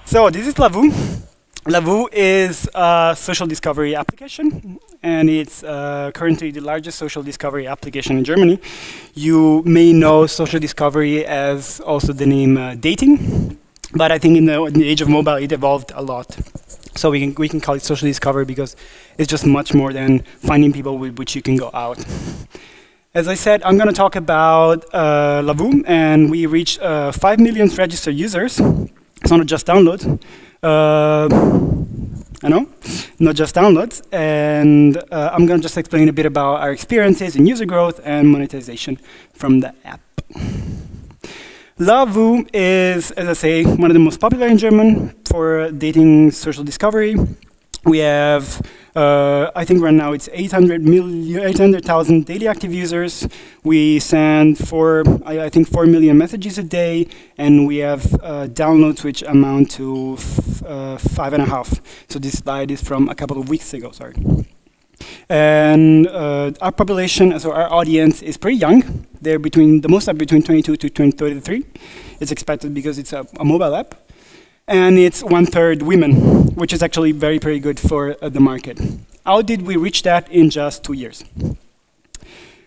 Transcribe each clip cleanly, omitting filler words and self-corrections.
So this is Lavu. Lavu is a social discovery application, and it's currently the largest social discovery application in Germany. You may know social discovery as also the name dating, but I think in the age of mobile it evolved a lot. So we can call it social discovery because it's just much more than finding people with which you can go out. As I said, I'm going to talk about Lavu, and we reached 5 million registered users. It's not just downloads. I know, not just downloads. And I'm going to just explain a bit about our experiences in user growth and monetization from the app. Lavu is, as I say, one of the most popular in German for dating social discovery. We have, I think right now it's 800,000 daily active users. We send I think 4 million messages a day, and we have downloads which amount to 5.5. So this slide is from a couple of weeks ago, sorry. And our population, so our audience is pretty young. They're the most are between 22 to 33. It's expected because it's a mobile app. And it's 1/3 women, which is actually very, very good for the market. How did we reach that in just 2 years?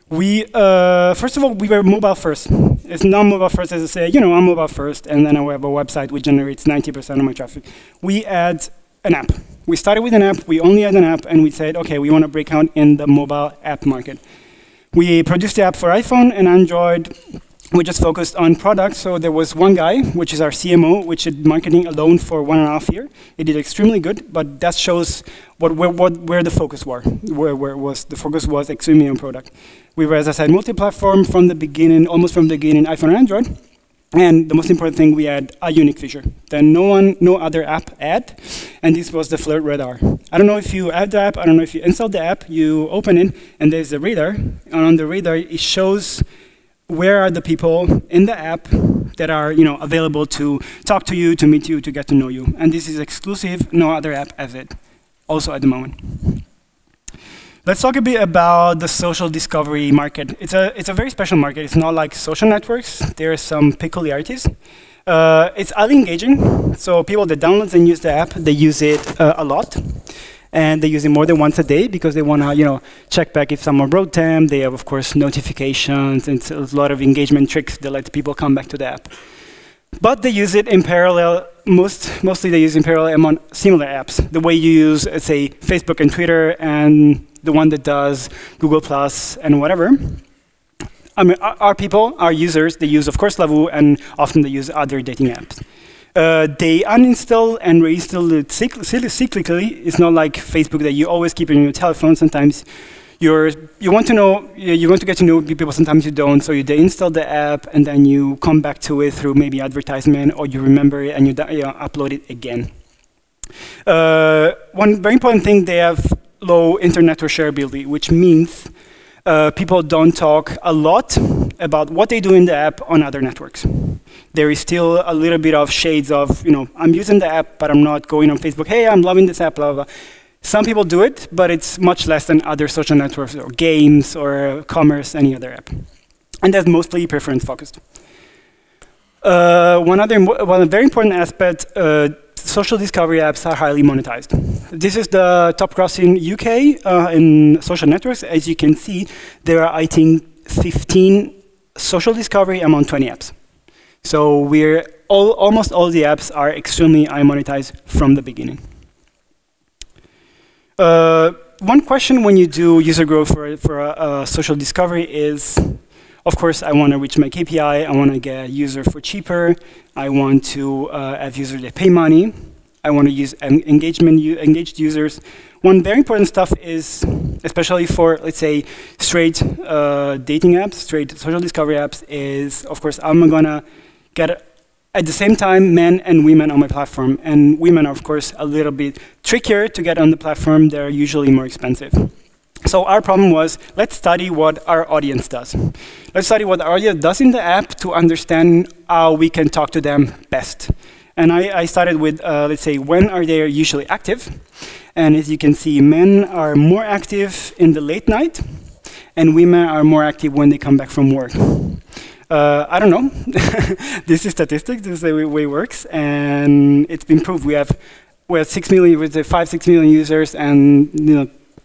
First of all, we were mobile first. It's not mobile first as I say, I'm mobile first, and then I have a website which generates 90% of my traffic. We add an app. We started with an app, we only had an app, and we said, okay, we want to break out in the mobile app market. We produced the app for iPhone and Android. We just focused on products. So there was one guy, which is our CMO, which did marketing alone for 1.5 years. He did extremely good, but that shows where the focus was. The focus was extremely on product. We were, as I said, multi-platform from the beginning, almost from the beginning, iPhone and Android. And the most important thing, we had a unique feature that no other app had, and this was the flirt radar. I don't know if you have the app, I don't know if you install the app, you open it, and there's a radar. And on the radar, it shows where are the people in the app that are available to talk to you, to meet you, to get to know you. And this is exclusive, no other app has it, also at the moment. Let's talk a bit about the social discovery market. It's a very special market. It's not like social networks. There are some peculiarities. It's highly engaging. So people that download and use the app, they use it a lot. And they use it more than once a day because they want to, check back if someone wrote them. They have, of course, notifications and a lot of engagement tricks that let people come back to the app. But they use it in parallel. Mostly they use it in parallel among similar apps. The way you use, let's say, Facebook and Twitter, and the one that does Google Plus and whatever. I mean, our people, our users, they use, of course, Lavu, and often they use other dating apps. They uninstall and reinstall it cyclically. It's not like Facebook that you always keep in your telephone. Sometimes you want to get to know people. Sometimes you don't. So you install the app and then you come back to it through maybe advertisement, or you remember it and you upload it again. One very important thing, they have low internet shareability, which means people don't talk a lot about what they do in the app on other networks. There is still a little bit of shades of, I'm using the app, but I'm not going on Facebook, hey, I'm loving this app, blah, blah, blah. Some people do it, but it's much less than other social networks or games or commerce, any other app. And that's mostly preference focused. One very important aspect, social discovery apps are highly monetized. This is the top grossing UK in social networks. As you can see, there are, I think, 15 social discovery among 20 apps. So almost all the apps are extremely high monetized from the beginning. One question when you do user growth for a social discovery is, of course, I want to reach my KPI. I want to get a user for cheaper. I want to have users that pay money. I want to use engaged users. One very important stuff is, especially for, let's say, straight dating apps, straight social discovery apps, is, of course, I'm going to get, at the same time, men and women on my platform. And women are, of course, a little bit trickier to get on the platform. They're usually more expensive. So our problem was, let's study what our audience does. Let's study what our audience does in the app to understand how we can talk to them best. And I started with, let's say, when are they usually active? And as you can see, men are more active in the late night, and women are more active when they come back from work. I don't know. This is statistics. This is the way it works, and it's been proved. We have 6 million, with the 5-6 million users, and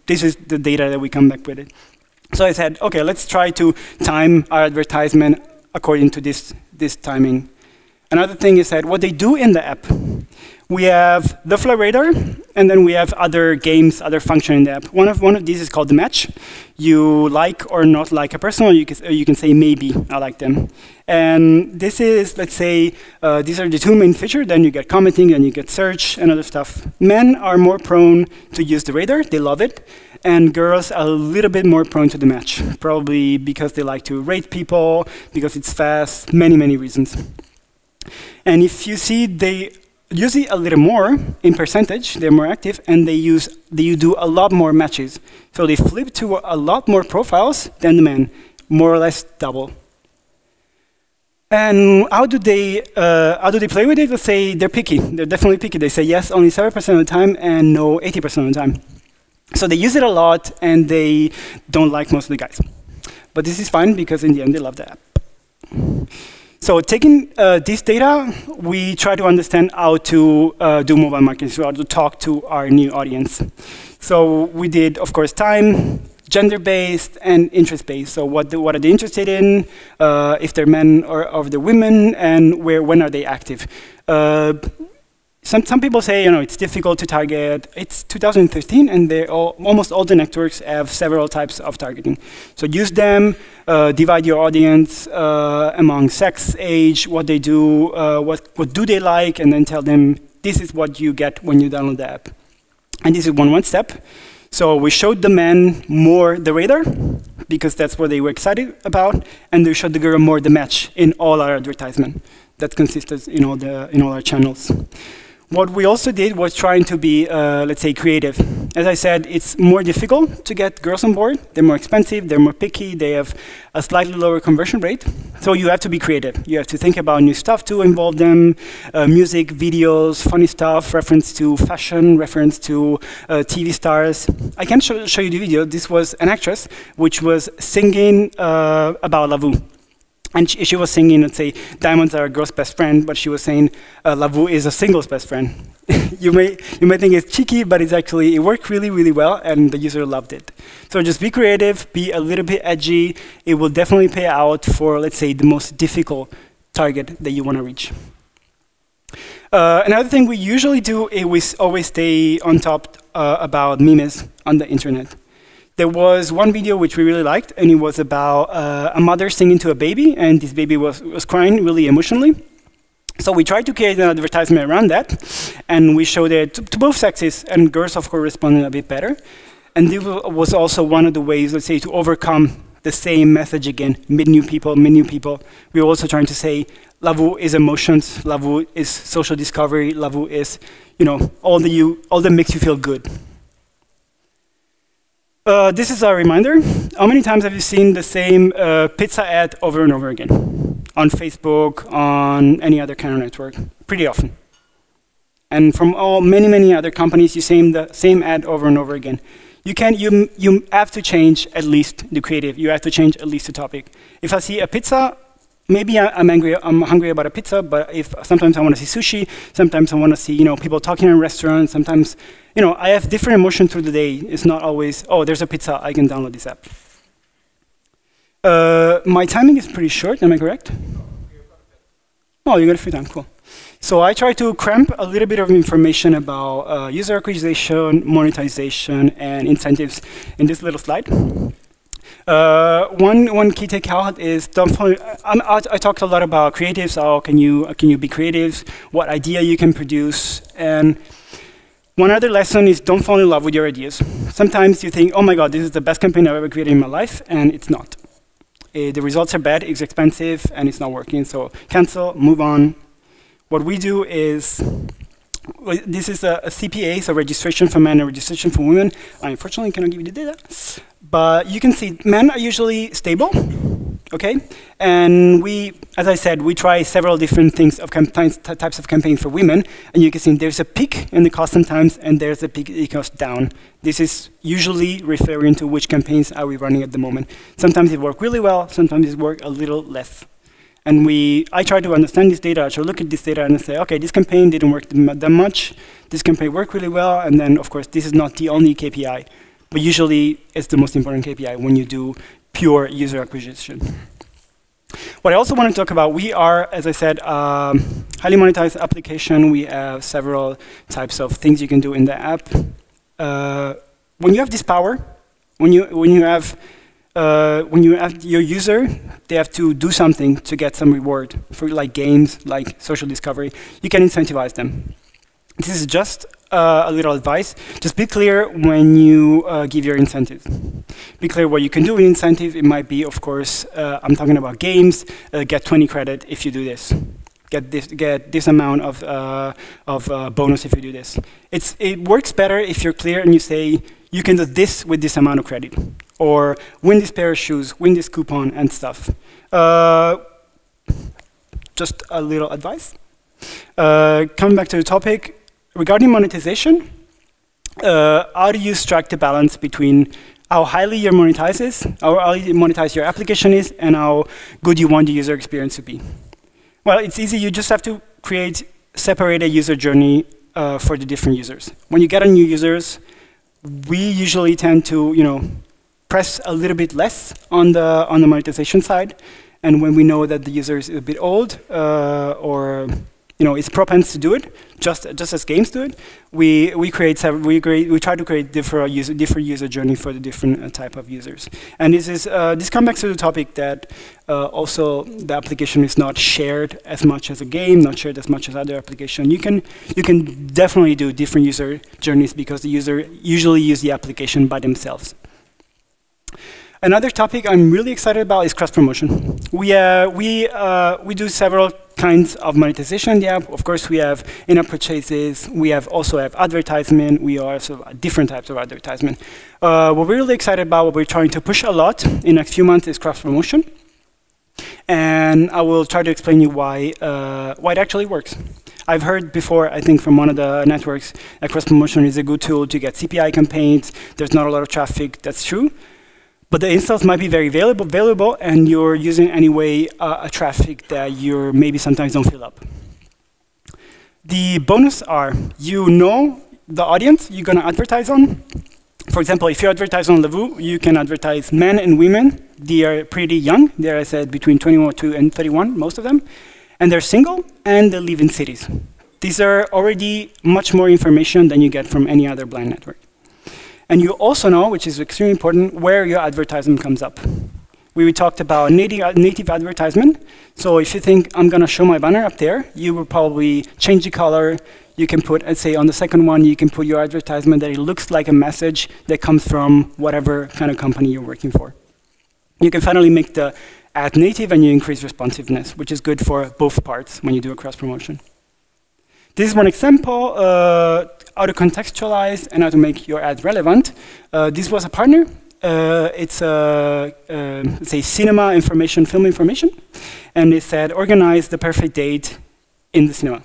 this is the data that we come back with it. So I said, okay, let's try to time our advertisement according to this timing. Another thing is that what they do in the app, we have the flow radar, and then we have other games, other functions in the app. One of these is called the match. You like or not like a person, or you can say maybe I like them. And this is, let's say, these are the two main features. Then you get commenting, and you get search and other stuff. Men are more prone to use the radar; they love it, and girls are a little bit more prone to the match, probably because they like to rate people, because it's fast, many reasons. And if you see, they use it a little more in percentage, they're more active, and they do a lot more matches. So they flip to a lot more profiles than the men, more or less double. And how do they play with it? Let's say they're picky. They're definitely picky. They say yes only 7% of the time and no 80% of the time. So they use it a lot, and they don't like most of the guys. But this is fine, because in the end, they love the app. So taking this data, we try to understand how to do mobile marketing, so how to talk to our new audience. So we did, of course, time, gender-based, and interest-based. So what are they interested in, if they're men or if they're women, and when are they active. Some people say, it's difficult to target. It's 2015, and almost all the networks have several types of targeting. So use them, divide your audience among sex, age, what they do, what do they like, and then tell them this is what you get when you download the app. And this is one step. So we showed the men more the radar, because that's what they were excited about, and we showed the girl more the match in all our advertisement. That consisted in all our channels. What we also did was trying to be, let's say, creative. As I said, it's more difficult to get girls on board. They're more expensive, they're more picky, they have a slightly lower conversion rate. So you have to be creative. You have to think about new stuff to involve them, music, videos, funny stuff, reference to fashion, reference to TV stars. I can show you the video. This was an actress which was singing about Lavu. And she was singing, let's say, diamonds are a girl's best friend, but she was saying Lavu is a single's best friend. you may think it's cheeky, but it worked really well, and the user loved it. So just be creative, be a little bit edgy. It will definitely pay out for, let's say, the most difficult target that you want to reach. Another thing we usually do is we always stay on top about memes on the internet. There was one video which we really liked, and it was about a mother singing to a baby, and this baby was crying really emotionally. So we tried to create an advertisement around that, and we showed it to both sexes, and girls, of course, responded a bit better. And this was also one of the ways, let's say, to overcome the same message again, meet new people. We were also trying to say, Lavu is emotions, Lavu is social discovery, Lavu is, all that makes you feel good. This is our reminder. How many times have you seen the same pizza ad over and over again? On Facebook, on any other kind of network? Pretty often. And from many other companies, you see the same ad over and over again. You have to change at least the creative. You have to change at least the topic. If I see a pizza, maybe I'm hungry about a pizza, but sometimes I want to see sushi, sometimes I want to see people talking in restaurants, sometimes I have different emotions through the day. It's not always, oh, there's a pizza, I can download this app. My timing is pretty short, am I correct? Oh, you got a few time, cool. So I try to cramp a little bit of information about user acquisition, monetization, and incentives in this little slide. One key takeout is I talked a lot about creatives. How can you be creative? What idea you can produce? And one other lesson is don't fall in love with your ideas. Sometimes you think, oh my God, this is the best campaign I've ever created in my life, and it's not. The results are bad, it's expensive, and it's not working. So cancel, move on. What we do is, this is a CPA, so registration for men and registration for women. I unfortunately cannot give you the data. But you can see men are usually stable, okay? And as I said, we try several different things of types of campaign for women, and you can see there's a peak in the cost sometimes, and there's a peak it goes down. This is usually referring to which campaigns are we running at the moment. Sometimes it works really well, sometimes it works a little less. And I try to understand this data, I try to look at this data and say, okay, this campaign didn't work that much, this campaign worked really well, and then of course this is not the only KPI, but usually it's the most important KPI when you do pure user acquisition. What I also want to talk about, we are, as I said, highly monetized application. We have several types of things you can do in the app. When you have this power, when you have your user, they have to do something to get some reward for like games, like social discovery. You can incentivize them. This is just a little advice. Just be clear when you give your incentives. Be clear what you can do with incentive. It might be, of course, I'm talking about games. Get 20 credit if you do this. Get this amount of bonus if you do this. It works better if you're clear and you say you can do this with this amount of credit, or win this pair of shoes, win this coupon and stuff. Just a little advice. Coming back to the topic. Regarding monetization, how do you strike the balance between how highly you monetize your application is and how good you want the user experience to be? Well, it's easy. You just have to separate a user journey for the different users. When you get a new users, we usually tend to, press a little bit less on the monetization side, and when we know that the user is a bit old or is propense to do it, just as games do it. We try to create different user journey for the different type of users. And this comes back to the topic that also the application is not shared as much as a game, not shared as much as other application. You can definitely do different user journeys because the user usually use the application by themselves. Another topic I'm really excited about is cross-promotion. We do several kinds of monetization in the app. Of course, we have in-app purchases. We also have advertisement. We also have different types of advertisement. What we're really excited about, what we're trying to push a lot in the next few months is cross-promotion. And I will try to explain you why it actually works. I've heard before, I think from one of the networks, that cross-promotion is a good tool to get CPI campaigns. There's not a lot of traffic. That's true. But the installs might be very valuable, and you're using anyway a traffic that you maybe sometimes don't fill up. The bonus are, the audience you're going to advertise on. For example, if you advertise on Lavu, you can advertise men and women. They are pretty young. They're, I said, between 22 and 31, most of them. And they're single, and they live in cities. These are already much more information than you get from any other blind network. And you also know, which is extremely important, where your advertisement comes up. We talked about native advertisement. So if you think, I'm going to show my banner up there, you will probably change the color. You can put, let's say, on the second one, you can put your advertisement that it looks like a message that comes from whatever kind of company you're working for. You can finally make the ad native, and you increase responsiveness, which is good for both parts when you do a cross-promotion. This is one example, how to contextualize and how to make your ad relevant. This was a partner. It's let's say cinema information, film information. And they said, organize the perfect date in the cinema.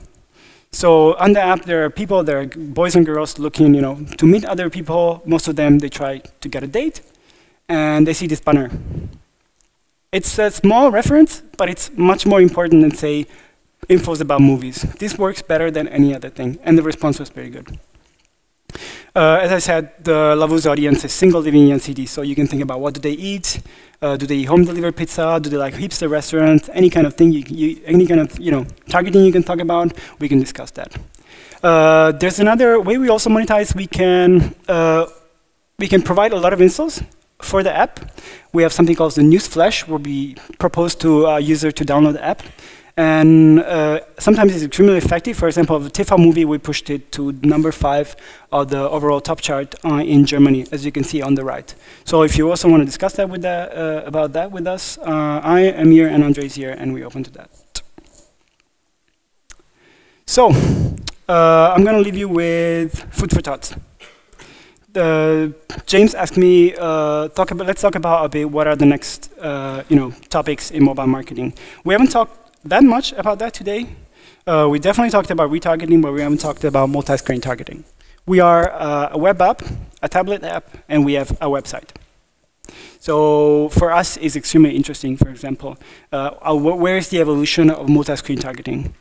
So on the app, there are people, there are boys and girls looking to meet other people. Most of them, they try to get a date. And they see this banner. It's a small reference, but it's much more important than, say, infos about movies. This works better than any other thing, and the response was very good. As I said, the Lavu's audience is single living in city, so you can think about what do they eat, do they eat home delivered pizza, do they like hipster restaurants, any kind of thing, any kind of targeting you can talk about, we can discuss that. There's another way we also monetize. We can provide a lot of installs for the app. We have something called the news flash, where we propose to a user to download the app. And sometimes it's extremely effective. For example, the TV movie, we pushed it to number 5 of the overall top chart in Germany, as you can see on the right. So if you also want to discuss that with about that with us, I am here and Andre is here, and we're open to that. So I'm going to leave you with food for thought. James asked me, let's talk about a bit what are the next topics in mobile marketing. We haven't talked that much about that today. We definitely talked about retargeting, but we haven't talked about multi-screen targeting. We are a web app, a tablet app, and we have a website. So for us, it's extremely interesting, for example, where is the evolution of multi-screen targeting?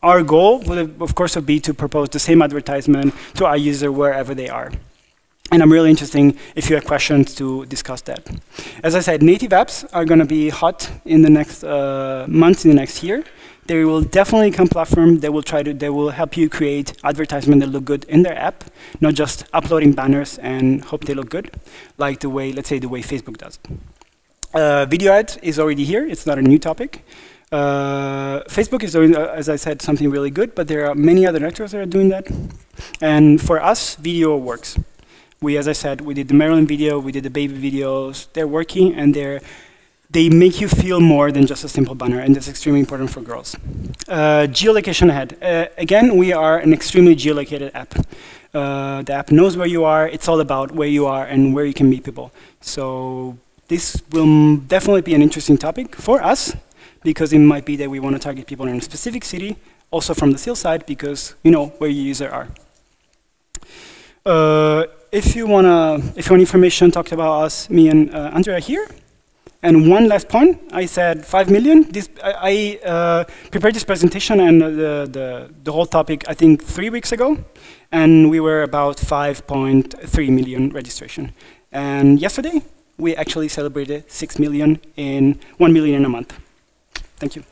Our goal would, of course, be to propose the same advertisement to our user wherever they are. And I'm really interested if you have questions to discuss that. As I said, native apps are going to be hot in the next months, in the next year. They will definitely come platform. They will help you create advertisements that look good in their app, not just uploading banners and hope they look good, like the way, let's say, the way Facebook does. Video ads is already here. It's not a new topic. Facebook is doing, as I said, something really good, but there are many other networks that are doing that. And for us, video works. As I said, we did the Maryland video, we did the baby videos. They're working, and they make you feel more than just a simple banner, and that's extremely important for girls. Geolocation ahead. Again, we are an extremely geolocated app. The app knows where you are. It's all about where you are and where you can meet people. So this will definitely be an interesting topic for us, because it might be that we want to target people in a specific city, also from the sales side, because you know where your users are. If you want information talked about us, me and Andrea are here. And one last point, I said 5 million. I prepared this presentation and the whole topic, I think, 3 weeks ago. And we were about 5.3 million registration. And yesterday, we actually celebrated 6 million in 1 million in a month. Thank you.